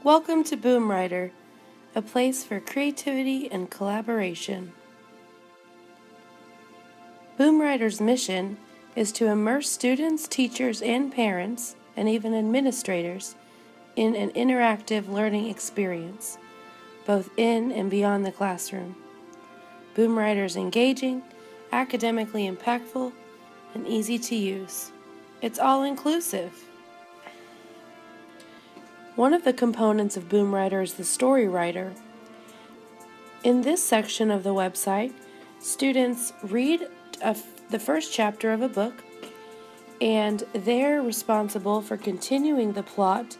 Welcome to Boom Writer, a place for creativity and collaboration. Boom Writer's mission is to immerse students, teachers, and parents, and even administrators, in an interactive learning experience, both in and beyond the classroom. Boom Writer is engaging, academically impactful, and easy to use. It's all inclusive. One of the components of Boom Writer is the story writer. In this section of the website, students read the first chapter of a book, and they're responsible for continuing the plot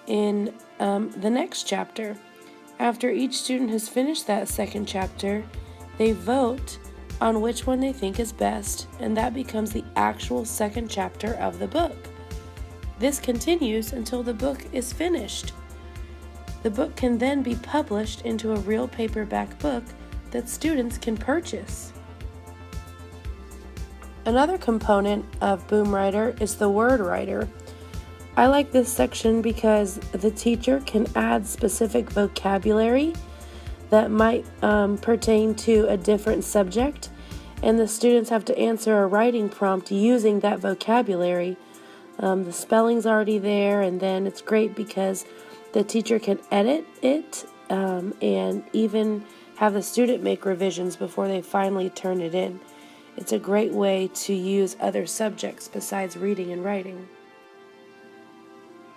in the next chapter. After each student has finished that second chapter, they vote on which one they think is best, and that becomes the actual second chapter of the book. This continues until the book is finished. The book can then be published into a real paperback book that students can purchase. Another component of Boom Writer is the word writer. I like this section because the teacher can add specific vocabulary that might pertain to a different subject, and the students have to answer a writing prompt using that vocabulary. The spelling's already there, and then it's great because the teacher can edit it and even have the student make revisions before they finally turn it in. It's a great way to use other subjects besides reading and writing.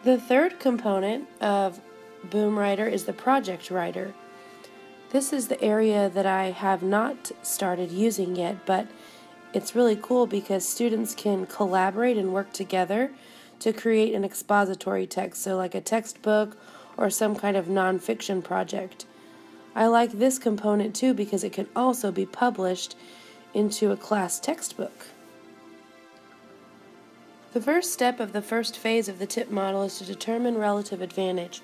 The third component of Boom Writer is the project writer. This is the area that I have not started using yet, but it's really cool because students can collaborate and work together to create an expository text, so like a textbook or some kind of nonfiction project. I like this component too because it can also be published into a class textbook. The first step of the first phase of the TIP model is to determine relative advantage.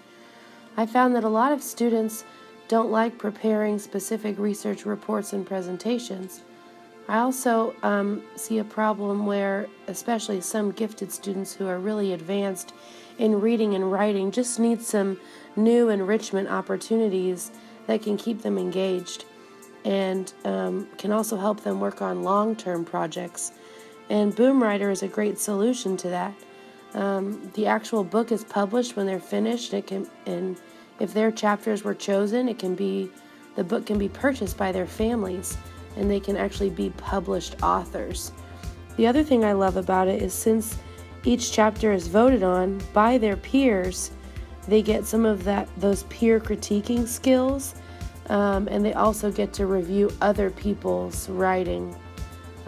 I found that a lot of students don't like preparing specific research reports and presentations. I also see a problem where, especially some gifted students who are really advanced in reading and writing, just need some new enrichment opportunities that can keep them engaged and can also help them work on long-term projects. And Boom Writer is a great solution to that. The actual book is published when they're finished, and if their chapters were chosen, the book can be purchased by their families, and they can actually be published authors. The other thing I love about it is since each chapter is voted on by their peers, they get some of those peer critiquing skills, and they also get to review other people's writing.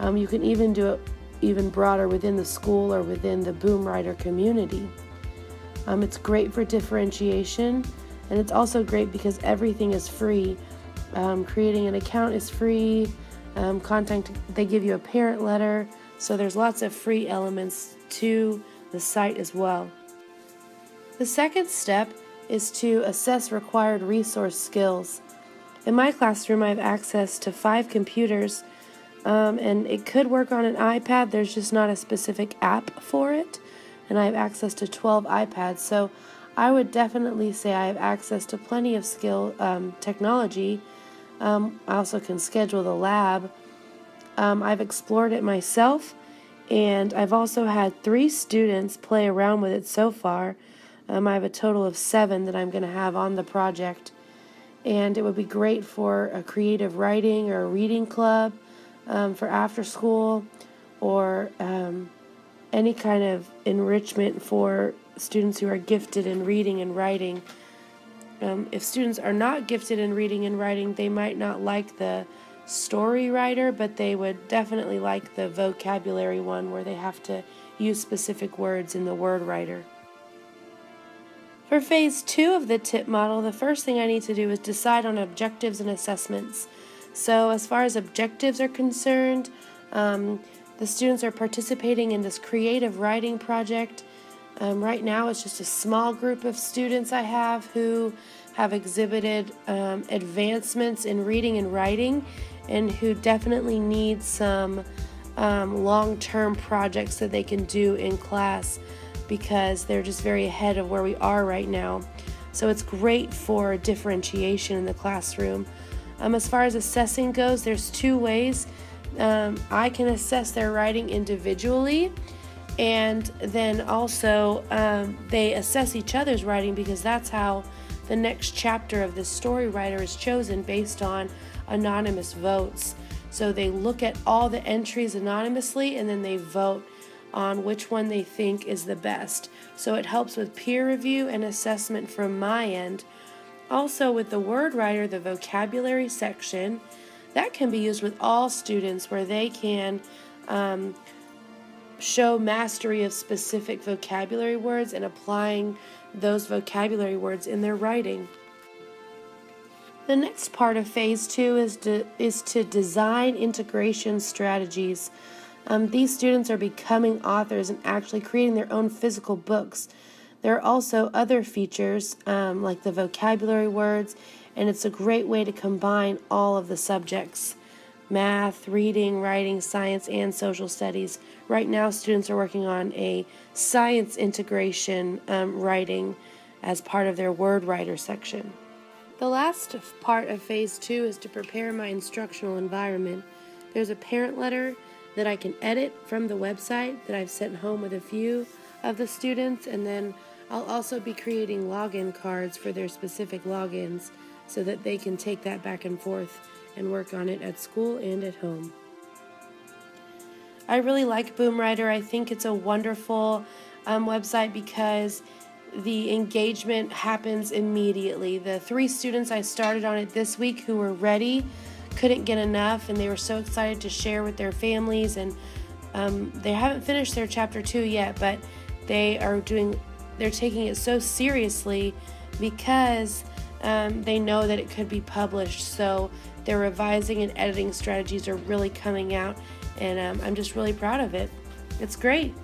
You can even do it even broader within the school or within the Boom Writer community. It's great for differentiation, and it's also great because everything is free. Creating an account is free. They give you a parent letter, so there's lots of free elements to the site as well. The second step is to assess required resource skills. In my classroom, I have access to 5 computers, and it could work on an iPad. There's just not a specific app for it, and I have access to 12 iPads, so I would definitely say I have access to plenty of technology. I also can schedule the lab. I've explored it myself, and I've also had 3 students play around with it so far. I have a total of 7 that I'm going to have on the project, and it would be great for a creative writing or a reading club, for after school, or any kind of enrichment for students who are gifted in reading and writing. If students are not gifted in reading and writing, they might not like the story writer, but they would definitely like the vocabulary one where they have to use specific words in the word writer. For phase 2 of the TIP model, the first thing I need to do is decide on objectives and assessments. So as far as objectives are concerned, the students are participating in this creative writing project. Right now it's just a small group of students I have who have exhibited advancements in reading and writing, and who definitely need some long-term projects that they can do in class because they're just very ahead of where we are right now. So it's great for differentiation in the classroom. As far as assessing goes, there's two ways. I can assess their writing individually, and then also they assess each other's writing, because that's how the next chapter of the story writer is chosen, based on anonymous votes. So they look at all the entries anonymously, and then they vote on which one they think is the best. So it helps with peer review and assessment from my end. Also, with the word writer, the vocabulary section, that can be used with all students, where they can show mastery of specific vocabulary words and applying those vocabulary words in their writing. The next part of Phase 2 is to design integration strategies. These students are becoming authors and actually creating their own physical books. There are also other features like the vocabulary words, and it's a great way to combine all of the subjects: math, reading, writing, science, and social studies. Right now, students are working on a science integration writing as part of their word writer section. The last part of Phase 2 is to prepare my instructional environment. There's a parent letter that I can edit from the website that I've sent home with a few of the students, and then I'll also be creating login cards for their specific logins so that they can take that back and forth and work on it at school and at home. I really like Boomwriter. I think it's a wonderful website because the engagement happens immediately. The 3 students I started on it this week who were ready couldn't get enough, and they were so excited to share with their families, and they haven't finished their chapter 2 yet, but they're taking it so seriously because they know that it could be published. So their revising and editing strategies are really coming out, and I'm just really proud of it. It's great.